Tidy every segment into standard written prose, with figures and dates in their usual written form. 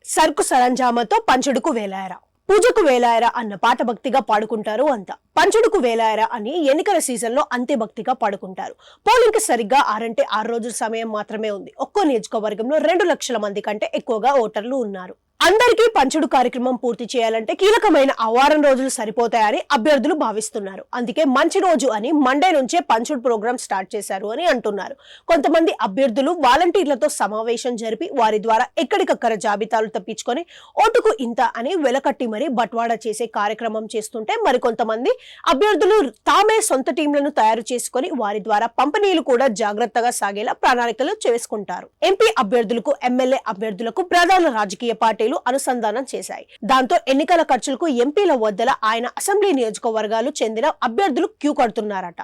సరుకు సరంజామాతో పంచుడుకు వేలాయరా, పూజకు వేలాయరా అన్న పాట భక్తిగా పాడుకుంటారు అంతా. పంచుడుకు వేలాయరా అని ఎన్నికల సీజన్ లో అంతే భక్తిగా పాడుకుంటారు. పోలింగ్ కి సరిగ్గా 6 రోజుల సమయం మాత్రమే ఉంది. ఒక్కో నియోజకవర్గంలో 2 లక్షల మంది కంటే ఎక్కువగా ఓటర్లు ఉన్నారు. అందరికీ పంచుడు కార్యక్రమం పూర్తి చేయాలంటే కీలకమైన ఆ వారం రోజులు సరిపోతాయని అభ్యర్థులు భావిస్తున్నారు. అందుకే మంచి రోజు అని మండే నుంచే పంచుడు ప్రోగ్రాం స్టార్ట్ చేశారు అని అంటున్నారు. కొంతమంది అభ్యర్థులు వాలంటీర్లతో సమావేశం జరిపి వారి ద్వారా ఎక్కడికక్కడ జాబితాలు తప్పించుకొని ఓటుకు ఇంత అని వెలకట్టి మరీ బట్వాడా చేసే కార్యక్రమం చేస్తుంటే, మరికొంతమంది అభ్యర్థులు తామే సొంత టీంలను తయారు చేసుకుని వారి ద్వారా పంపిణీలు కూడా జాగ్రత్తగా సాగేలా ప్రణాళికలు చేసుకుంటారు. ఎంపీ అభ్యర్థులకు, ఎమ్మెల్యే అభ్యర్థులకు ప్రధాన రాజకీయ పార్టీలు అనుసంధానం చేశాయి. దాంతో ఎన్నికల ఖర్చులకు ఎంపీల వద్దల ఆయన అసెంబ్లీ నియోజకవర్గాలు చెందిన అభ్యర్థులు క్యూ కడుతున్నారట.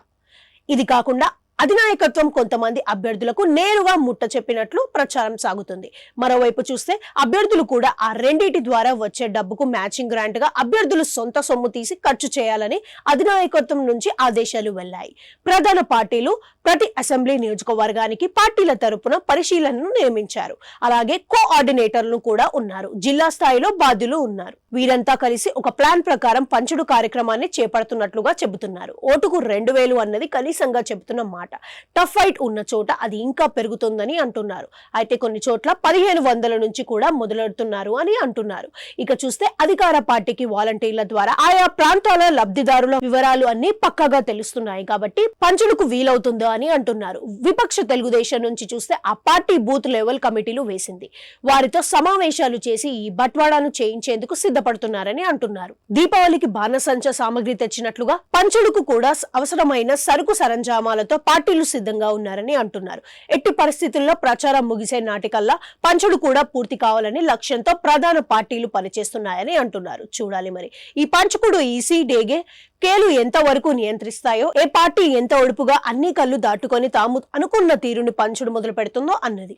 ఇది కాకుండా అధినాయకత్వం కొంతమంది అభ్యర్థులకు నేరుగా ముట్ట చెప్పినట్లు ప్రచారం సాగుతుంది. మరోవైపు చూస్తే అభ్యర్థులు కూడా ఆ రెండింటి ద్వారా వచ్చే డబ్బుకు మ్యాచింగ్ గ్రాంట్ గా అభ్యర్థులు సొంత సొమ్ము తీసి ఖర్చు చేయాలని అధినాయకత్వం నుంచి ఆదేశాలు వెళ్లాయి. ప్రధాన పార్టీలు ప్రతి అసెంబ్లీ నియోజకవర్గానికి పార్టీల తరపున పరిశీలనను నియమించారు. అలాగే కోఆర్డినేటర్లు కూడా ఉన్నారు. జిల్లా స్థాయిలో బాధ్యులు ఉన్నారు. వీరంతా కలిసి ఒక ప్లాన్ ప్రకారం పంచుడు కార్యక్రమాన్ని చేపడుతున్నట్లుగా చెబుతున్నారు. ఓటుకు 2000 అన్నది కనీసంగా చెబుతున్న మాట. టఫ్ ఫైట్ ఉన్న చోట అది ఇంకా పెరుగుతుందని అంటున్నారు. అయితే కొన్ని చోట్ల 1500 నుంచి కూడా మొదలెడుతున్నారు అని అంటున్నారు. ఇక చూస్తే అధికార పార్టీకి వాలంటీర్ల ద్వారా ఆయా ప్రాంతాల లబ్ధిదారుల వివరాలు అన్ని పక్కగా తెలుస్తున్నాయి కాబట్టి పంచుడుకు వీలవుతుందో అని అంటున్నారు. విపక్ష తెలుగుదేశం నుంచి చూస్తే ఆ పార్టీ బూత్ లెవెల్ కమిటీలు వేసింది. వారితో సమావేశాలు చేసి ఈ బట్వాడాను చేయించేందుకు సిద్ధపడుతున్నారని అంటున్నారు. దీపావళికి బాణసంచ సామగ్రి తెచ్చినట్లుగా పంచుడుకు కూడా అవసరమైన సరుకు సరంజామాలతో పార్టీలు సిద్ధంగా ఉన్నారని అంటున్నారు. ఎట్టి పరిస్థితుల్లో ప్రచారం ముగిసే నాటికల్లా పంచుడు కూడా పూర్తి కావాలని లక్ష్యంతో ప్రధాన పార్టీలు పనిచేస్తున్నాయని అంటున్నారు. చూడాలి మరి ఈ పంచుకుడు ఈసీ డేగే కేలు ఎంత వరకు నియంత్రిస్తాయో, ఏ పార్టీ ఎంత ఒడుపుగా అన్ని కళ్ళు దాటుకొని తాము అనుకున్న తీరుని పంచుడు మొదలు పెడుతుందో అన్నది.